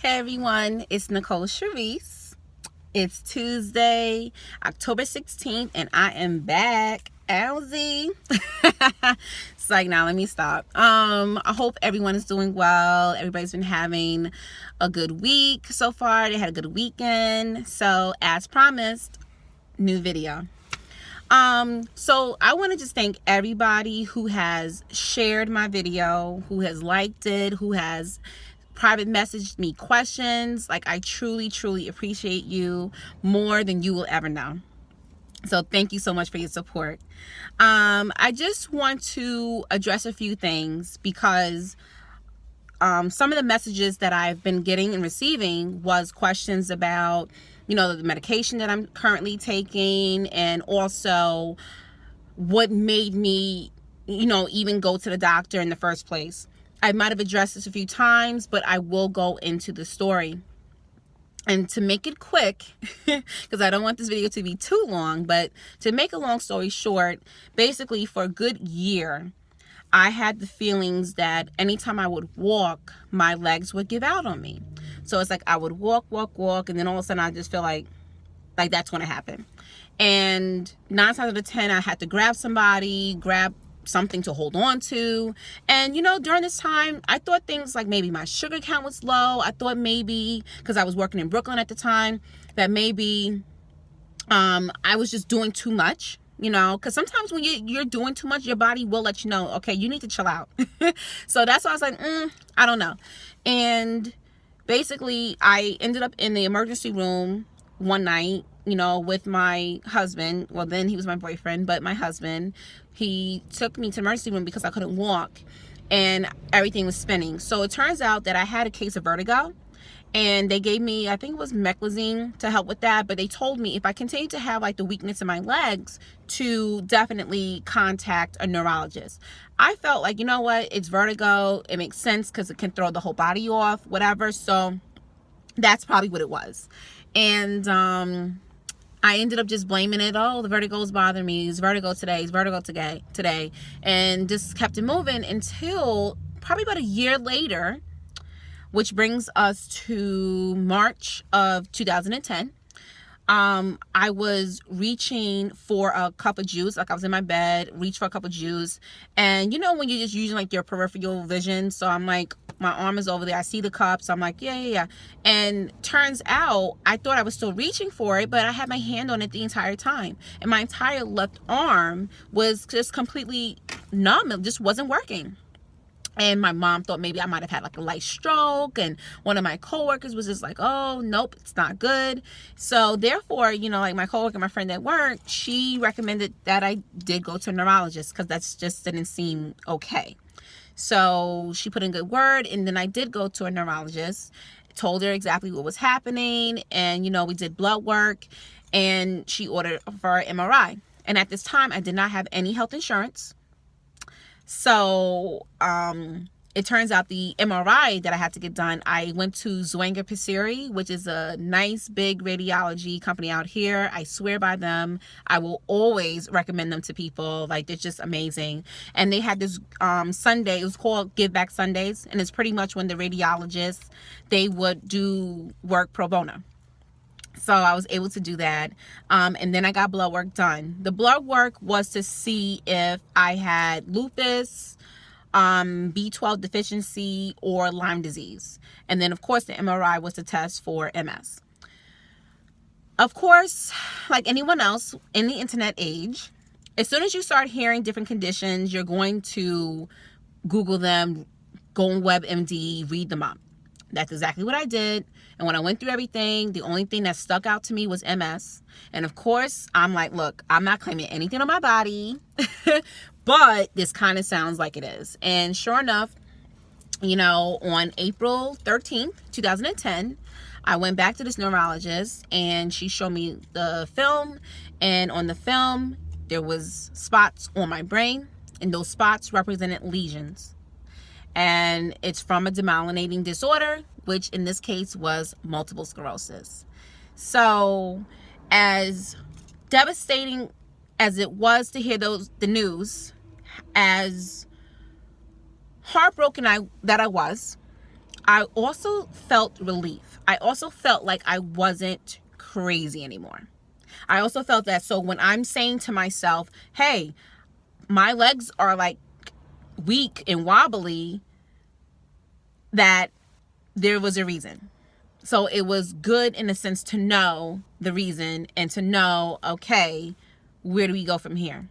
Hey everyone, it's Nicole Cherise. It's Tuesday, October 16th, and I am back. Elsie. It's like, now let me stop. I hope everyone is doing well. Everybody's been having a good week so far. They had a good weekend. So as promised, new video. So I want to just thank everybody who has shared my video, who has liked it, who has private messaged me questions. Like, I truly appreciate you more than you will ever know. So thank you so much for your support. I just want to address a few things because some of the messages that I've been getting and receiving was questions about, the medication that I'm currently taking, and also what made me, even go to the doctor in the first place. I might have addressed this a few times, but I will go into the story. And to make it quick, because I don't want this video to be too long, but to make a long story short, basically for a good year, I had the feelings that anytime I would walk, my legs would give out on me. So it's like I would walk, and then all of a sudden I just feel like that's going to happen. And 9 times out of 10, I had to grab something to hold on to. And during this time, I thought things like maybe my sugar count was low. I thought maybe, because I was working in Brooklyn at the time, that maybe I was just doing too much. Because sometimes when you're doing too much, your body will let you know, okay, you need to chill out. So that's why I was like, I don't know. And basically, I ended up in the emergency room one night, with my husband. Well, then he was my boyfriend, but my husband, he took me to the emergency room because I couldn't walk and everything was spinning. So it turns out that I had a case of vertigo, and they gave me, I think it was meclizine to help with that. But they told me if I continue to have the weakness in my legs, to definitely contact a neurologist. I felt like, you know what, it's vertigo. It makes sense because it can throw the whole body off, whatever. So that's probably what it was. And I ended up just blaming it. Oh, the vertigo is bothering me. It's vertigo today. It's vertigo today. And just kept it moving until probably about a year later, which brings us to March of 2010. I was reaching for a cup of juice. Like, I was in my bed, reached for a cup of juice. And when you're just using your peripheral vision. So I'm like, my arm is over there. I see the cup. So I'm like, yeah. And turns out I thought I was still reaching for it, but I had my hand on it the entire time. And my entire left arm was just completely numb. It just wasn't working. And my mom thought maybe I might have had a light stroke. And one of my coworkers was just like, oh, nope, it's not good. So therefore, my coworker, my friend at work, she recommended that I did go to a neurologist because that just didn't seem okay. So she put in good word. And then I did go to a neurologist, told her exactly what was happening. And, we did blood work, and she ordered for an MRI. And at this time, I did not have any health insurance. So it turns out the MRI that I had to get done, I went to Zwinger Paciri, which is a nice big radiology company out here. I swear by them. I will always recommend them to people. They're just amazing. And they had this Sunday, it was called Give Back Sundays, and it's pretty much when the radiologists, they would do work pro bono. So I was able to do that. And then I got blood work done. The blood work was to see if I had lupus, B12 deficiency, or Lyme disease. And then, of course, the MRI was to test for MS. Of course, like anyone else in the internet age, as soon as you start hearing different conditions, you're going to Google them, go on WebMD, read them up. That's exactly what I did. And when I went through everything, the only thing that stuck out to me was MS. And of course, I'm like, look, I'm not claiming anything on my body, but this kind of sounds like it is. And sure enough, on April 13th, 2010, I went back to this neurologist, and she showed me the film. And on the film, there was spots on my brain, and those spots represented lesions. And it's from a demyelinating disorder, which in this case was multiple sclerosis. So as devastating as it was to hear the news, as heartbroken that I was, I also felt relief. I also felt like I wasn't crazy anymore. I also felt that, so when I'm saying to myself, hey, my legs are like weak and wobbly, that there was a reason. So it was good in a sense to know the reason and to know, okay, where do we go from here?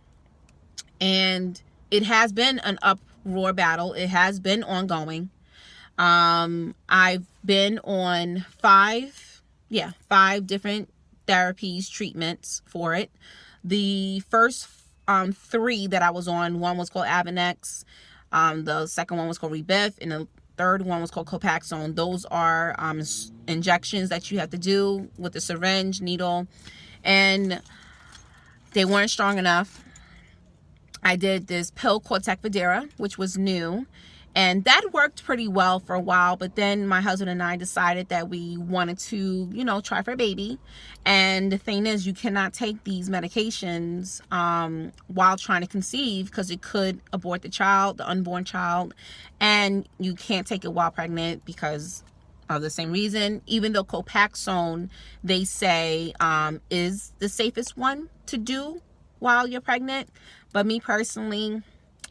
And it has been an uproar battle. It has been ongoing. I've been on five different therapies, treatments for it. The first three that I was on, one was called Avonex, the second one was called Rebif, and the third one was called Copaxone. Those are injections that you have to do with a syringe, needle, and they weren't strong enough. I did this pill called Tecfidera, which was new, and that worked pretty well for a while, but then my husband and I decided that we wanted to, try for a baby. And the thing is, you cannot take these medications while trying to conceive, because it could abort the child, the unborn child, and you can't take it while pregnant because of the same reason. Even though Copaxone, they say, is the safest one to do while you're pregnant. But me personally,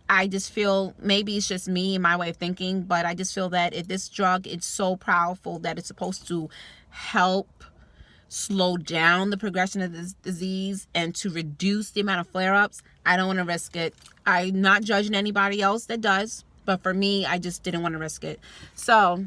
I just feel, maybe it's just me and my way of thinking, but I just feel that if this drug is so powerful that it's supposed to help slow down the progression of this disease and to reduce the amount of flare-ups, I don't want to risk it. I'm not judging anybody else that does, but for me, I just didn't want to risk it. So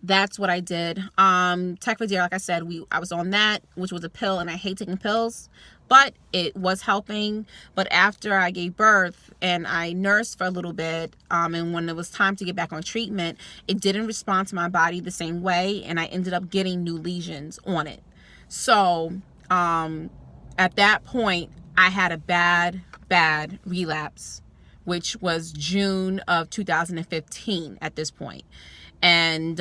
that's what I did. Tecfidera, like I said, I was on that, which was a pill, and I hate taking pills, but it was helping. But after I gave birth and I nursed for a little bit, and when it was time to get back on treatment, it didn't respond to my body the same way, and I ended up getting new lesions on it. So at that point, I had a bad relapse, which was June of 2015 at this point. And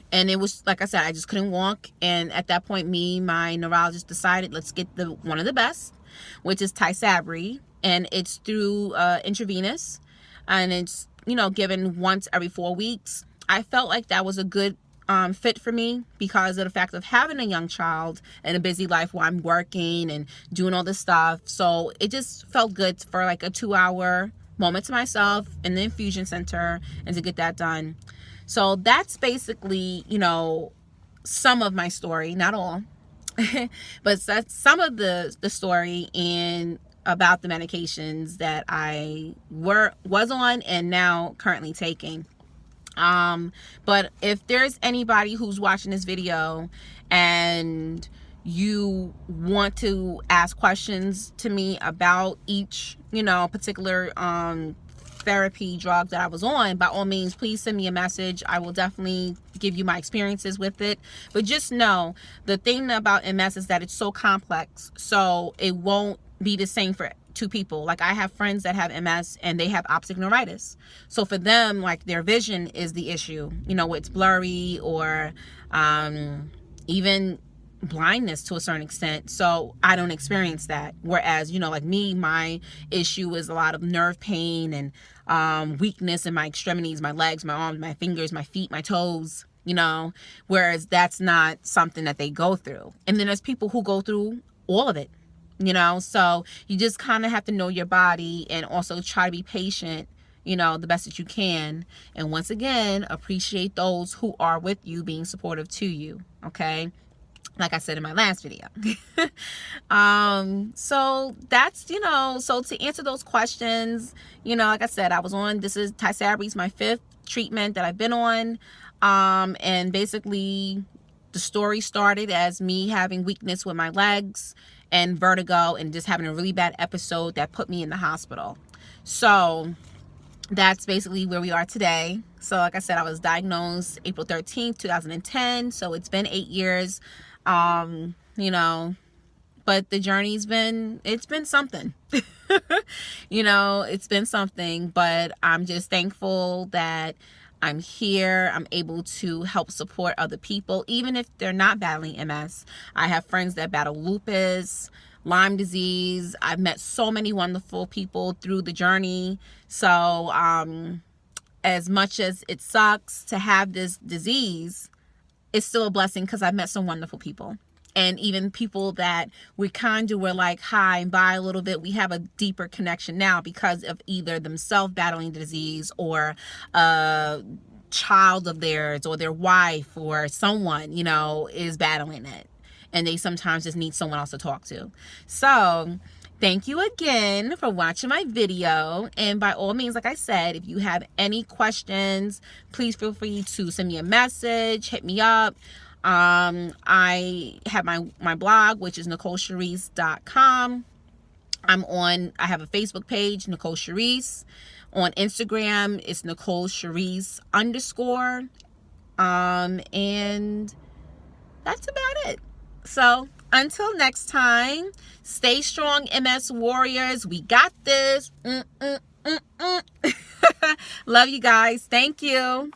and it was, like I said, I just couldn't walk. And at that point, my neurologist decided, let's get one of the best, which is Tysabri, and it's through intravenous, and it's given once every 4 weeks. I felt like that was a good fit for me because of the fact of having a young child and a busy life while I'm working and doing all this stuff. So it just felt good for like a 2-hour moment to myself in the infusion center and to get that done. So that's basically, some of my story, not all, but that's some of the story and about the medications that I was on and now currently taking. But if there's anybody who's watching this video and you want to ask questions to me about each, particular therapy drug that I was on, by all means, please send me a message. I will definitely give you my experiences with it. But just know, the thing about MS is that it's so complex, so it won't be the same for two people. Like, I have friends that have MS and they have optic neuritis. So for them, like, their vision is the issue. It's blurry, or even blindness to a certain extent. So I don't experience that. Whereas, like me, my issue is a lot of nerve pain and weakness in my extremities, my legs, my arms, my fingers, my feet, my toes, whereas that's not something that they go through. And then there's people who go through all of it, so you just kind of have to know your body and also try to be patient, the best that you can. And once again, appreciate those who are with you, being supportive to you. Okay. Like I said in my last video. So that's, so to answer those questions, like I said, I was on, this is Tysabri's my 5th treatment that I've been on. And basically the story started as me having weakness with my legs and vertigo and just having a really bad episode that put me in the hospital. So that's basically where we are today. So like I said, I was diagnosed April 13th, 2010. So it's been 8 years. But the journey's been something. It's been something, but I'm just thankful that I'm here. I'm able to help support other people, even if they're not battling MS. I have friends that battle lupus, Lyme disease. I've met so many wonderful people through the journey. So, as much as it sucks to have this disease, it's still a blessing because I've met some wonderful people. And even people that we kind of were like hi and bye a little bit, we have a deeper connection now because of either themselves battling the disease or a child of theirs or their wife or someone, you know, is battling it. And they sometimes just need someone else to talk to. So thank you again for watching my video. And by all means, like I said, if you have any questions, please feel free to send me a message, hit me up. I have my blog, which is NicoleCherise.com. I have a Facebook page, Nicole Cherise. On Instagram, it's Nicole Cherise _. And that's about it. So until next time, stay strong, MS Warriors. We got this. Love you guys. Thank you.